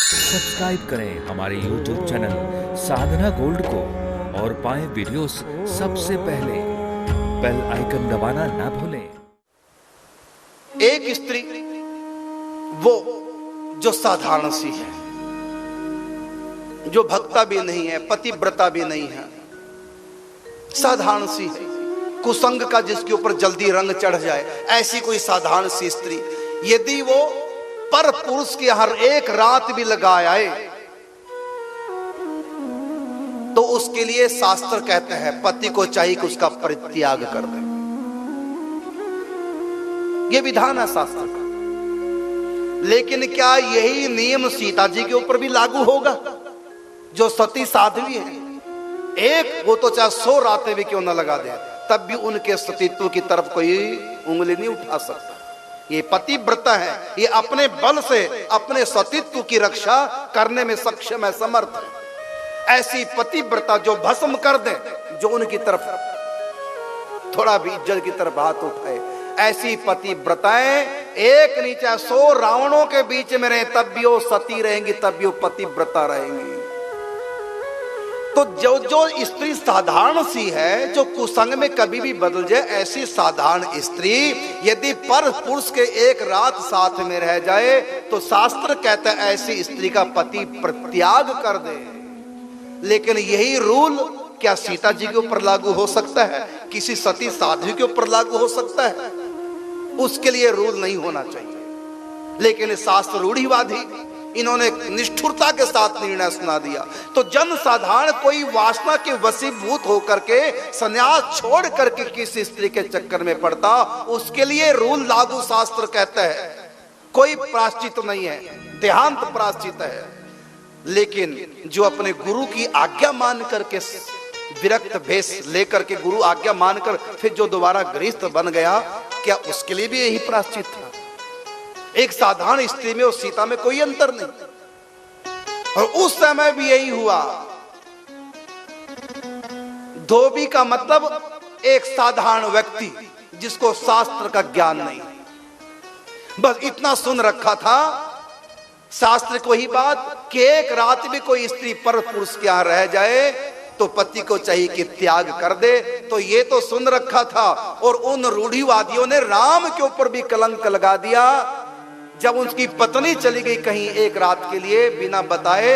Subscribe करें हमारे YouTube channel साधना gold को और पाएं वीडियोस सबसे पहले। बेल आइकन दबाना ना भूलें। एक स्त्री वो जो साधारण सी है, जो भक्ता भी नहीं है, पतिव्रता भी नहीं है, साधारण सी है, कुसंग का जिसके ऊपर जल्दी रंग चढ़ जाए, ऐसी कोई साधारण सी स्त्री यदि वो पर पुरुष की हर एक रात भी लगाए आए तो उसके लिए शास्त्र कहते हैं पति को चाहिए कि उसका परित्याग कर दे। यह विधान है शास्त्र का। लेकिन क्या यही नियम सीता जी के ऊपर भी लागू होगा जो सती साध्वी है? एक वो तो चाहे 100 रातें भी क्यों ना लगा दे, तब भी उनके सतीत्व की तरफ कोई उंगली नहीं उठा सकता। ये पतिव्रता है, ये अपने बल से अपने सतीत्व की रक्षा करने में सक्षम है, समर्थ है। ऐसी पतिव्रता जो भस्म कर दे, जो उनकी तरफ थोड़ा भी इज्जत की तरफ हाथ उठाए, ऐसी पतिव्रताएं एक नीचे 100 रावणों के बीच में रहे तब भी वो सती रहेंगी, तब भी वो पतिव्रता रहेंगी। तो जो स्त्री साधारण सी है, जो कुसंग में कभी भी बदल जाए, ऐसी साधारण स्त्री यदि पर पुरुष के एक रात साथ में रह जाए तो शास्त्र कहता है ऐसी स्त्री का पति परित्याग कर दे। लेकिन यही रूल क्या सीता जी के ऊपर लागू हो सकता है? किसी सती साध्वी के ऊपर लागू हो सकता है? उसके लिए रूल नहीं होना चाहिए। लेकिन शास्त्र रूढ़िवादी इन्होंने निष्ठुरता के साथ निर्णय सुना दिया। तो जन साधारण कोई वासना के वशीभूत होकर के संन्यास छोड़ करके किसी स्त्री के चक्कर में पड़ता, उसके लिए रूल लागू शास्त्र कहता है। कोई प्रायश्चित नहीं है, देहांत प्रायश्चित है। लेकिन जो अपने गुरु की आज्ञा मान करके विरक्त भेष लेकर के गुरु आज्ञा मानकर फिर जो दोबारा गृहस्थ बन गया, क्या उसके लिए भी यही प्रायश्चित था? एक साधारण स्त्री में और सीता में कोई अंतर नहीं। और उस समय भी यही हुआ। धोबी का मतलब एक साधारण व्यक्ति जिसको शास्त्र का ज्ञान नहीं, बस इतना सुन रखा था शास्त्र को ही बात कि एक रात भी कोई स्त्री पर पुरुष के यहां रह जाए तो पति को चाहिए कि त्याग कर दे। तो ये तो सुन रखा था। और उन रूढ़िवादियों ने राम के ऊपर भी कलंक लगा दिया। जब उनकी पत्नी चली गई कहीं एक रात के लिए बिना बताए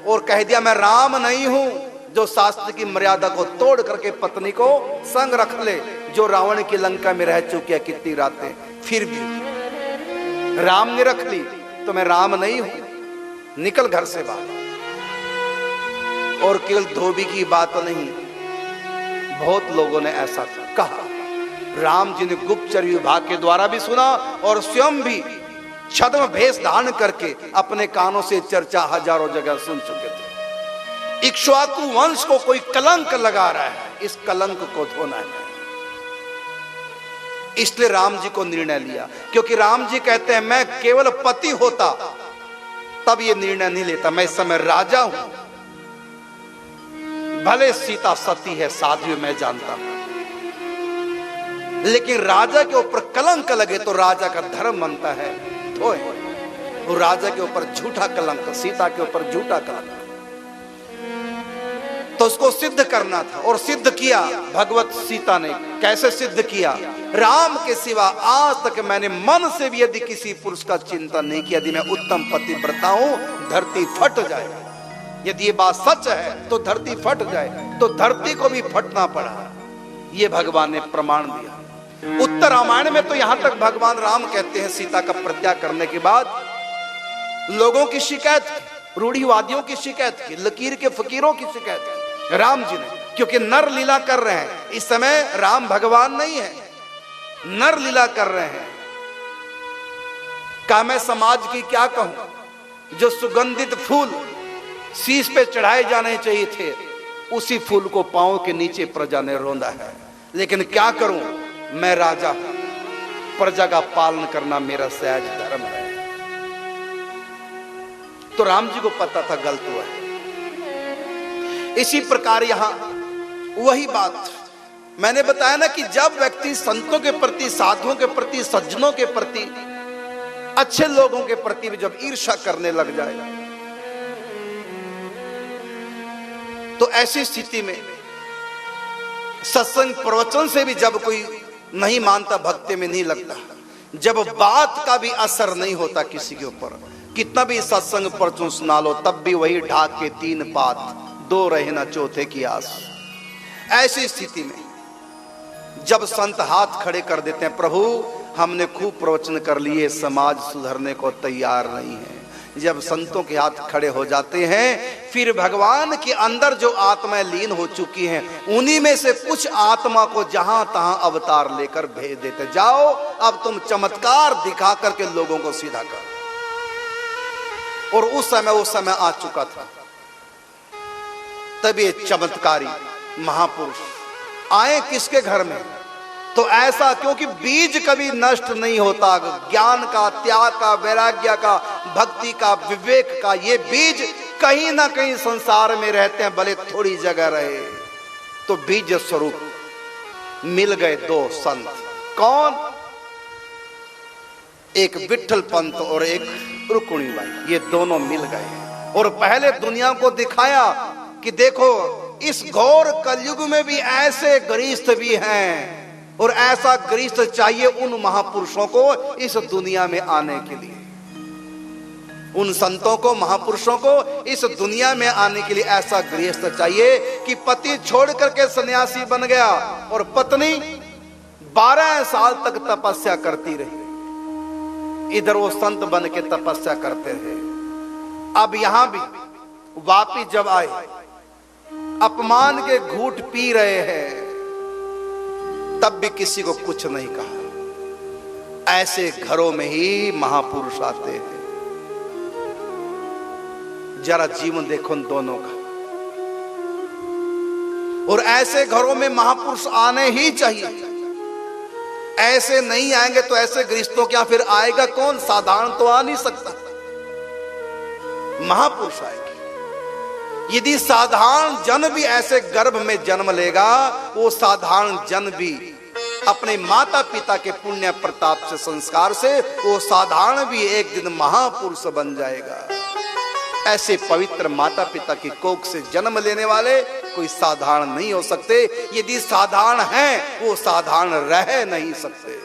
और कह दिया मैं राम नहीं हूं, जो शास्त्र की मर्यादा को तोड़ करके पत्नी को संग रख ले, जो रावण की लंका में रह चुकी है कितनी रातें, फिर भी राम ने रख ली तो मैं राम नहीं हूं, निकल घर से बाहर। और केवल धोबी की बात नहीं, बहुत लोगों ने ऐसा कहा। राम जी ने गुप्तचर विभाग के द्वारा भी सुना और स्वयं भी छद्म भेष धारण करके अपने कानों से चर्चा हजारों जगह सुन चुके थे। इक्ष्वाकु वंश को कोई कलंक लगा रहा है, इस कलंक को धोना है। इसलिए राम जी को निर्णय लिया, क्योंकि राम जी कहते हैं मैं केवल पति होता तब ये निर्णय नहीं लेता, मैं इस समय राजा हूं। भले सीता सती है, साध्वी मैं जानता हूं, लेकिन राजा के ऊपर कलंक लगे तो राजा का धर्म बनता है वो राजा के ऊपर झूठा कलंक, सीता के ऊपर झूठा कलंक, तो उसको सिद्ध करना था और सिद्ध किया भगवत सीता ने। कैसे सिद्ध किया? राम के सिवा आज तक मैंने मन से भी यदि किसी पुरुष का चिंतन नहीं किया, यदि मैं उत्तम पतिव्रता हूं, धरती फट जाए। यदि ये बात सच है तो धरती फट जाए, तो धरती को भी फटना पड़ा। ये भगवान ने प्रमाण दिया। उत्तर रामायण में तो यहां तक भगवान राम कहते हैं सीता का परित्याग करने के बाद लोगों की शिकायत, रूढ़िवादियों की शिकायत की, लकीर के फकीरों की शिकायत की राम जी ने, क्योंकि नर लीला कर रहे हैं। इस समय राम भगवान नहीं है, नर लीला कर रहे हैं। क्या मैं समाज की क्या कहूं? जो सुगंधित फूल शीश पे चढ़ाए जाने चाहिए थे, उसी फूल को पांव के नीचे प्रजा ने रौंदा है। लेकिन क्या करूं, मैं राजा हूं, प्रजा का पालन करना मेरा सहज धर्म है। तो राम जी को पता था गलत हुआ है। इसी प्रकार यहां वही बात मैंने बताया ना कि जब व्यक्ति संतों के प्रति, साधुओं के प्रति, सज्जनों के प्रति, अच्छे लोगों के प्रति भी जब ईर्ष्या करने लग जाए तो ऐसी स्थिति में सत्संग प्रवचन से भी जब कोई नहीं मानता, भक्ति में नहीं लगता, जब बात का भी असर नहीं होता किसी के ऊपर, कितना भी सत्संग प्रवचन सुना लो तब भी वही ढाक के तीन पात, दो रहे ना चौथे की आस। ऐसी स्थिति में जब संत हाथ खड़े कर देते हैं, प्रभु हमने खूब प्रवचन कर लिए, समाज सुधरने को तैयार नहीं है, जब संतों के हाथ खड़े हो जाते हैं, फिर भगवान के अंदर जो आत्माएं लीन हो चुकी हैं, उन्हीं में से कुछ आत्मा को जहां तहां अवतार लेकर भेज देते, जाओ अब तुम चमत्कार दिखा करके लोगों को सीधा कर। और उस समय आ चुका था। तब ये चमत्कारी महापुरुष आए किसके घर में? तो ऐसा, क्योंकि बीज कभी नष्ट नहीं होता, ज्ञान का, त्याग का, वैराग्य का, भक्ति का, विवेक का, ये बीज कहीं ना कहीं संसार में रहते हैं, भले थोड़ी जगह रहे। तो बीज स्वरूप मिल गए दो संत। कौन? एक विठल पंत और एक रुक्मिणी बाई, ये दोनों मिल गए और पहले दुनिया को दिखाया कि देखो इस घोर कलयुग में भी ऐसे गृहस्थ भी हैं, और ऐसा गृहस्थ चाहिए उन महापुरुषों को इस दुनिया में आने के लिए, उन संतों को, महापुरुषों को इस दुनिया में आने के लिए ऐसा गृहस्थ चाहिए कि पति छोड़ करके सन्यासी बन गया और पत्नी 12 साल तक तपस्या करती रही, इधर वो संत बन के तपस्या करते रहे। अब यहां भी वापिस जब आए, अपमान के घूंट पी रहे हैं, तब भी किसी को कुछ नहीं कहा। ऐसे घरों में ही महापुरुष आते हैं। जरा जीवन देखो उन दोनों का, और ऐसे घरों में महापुरुष आने ही चाहिए। ऐसे नहीं आएंगे तो ऐसे गृहस्थों क्या फिर आएगा कौन? साधारण तो आ नहीं सकता, महापुरुष आएंगे। यदि साधारण जन भी ऐसे गर्भ में जन्म लेगा, वो साधारण जन भी अपने माता पिता के पुण्य प्रताप से, संस्कार से, वो साधारण भी एक दिन महापुरुष बन जाएगा। ऐसे पवित्र माता पिता की कोख से जन्म लेने वाले कोई साधारण नहीं हो सकते। यदि साधारण हैं, वो साधारण रह नहीं सकते।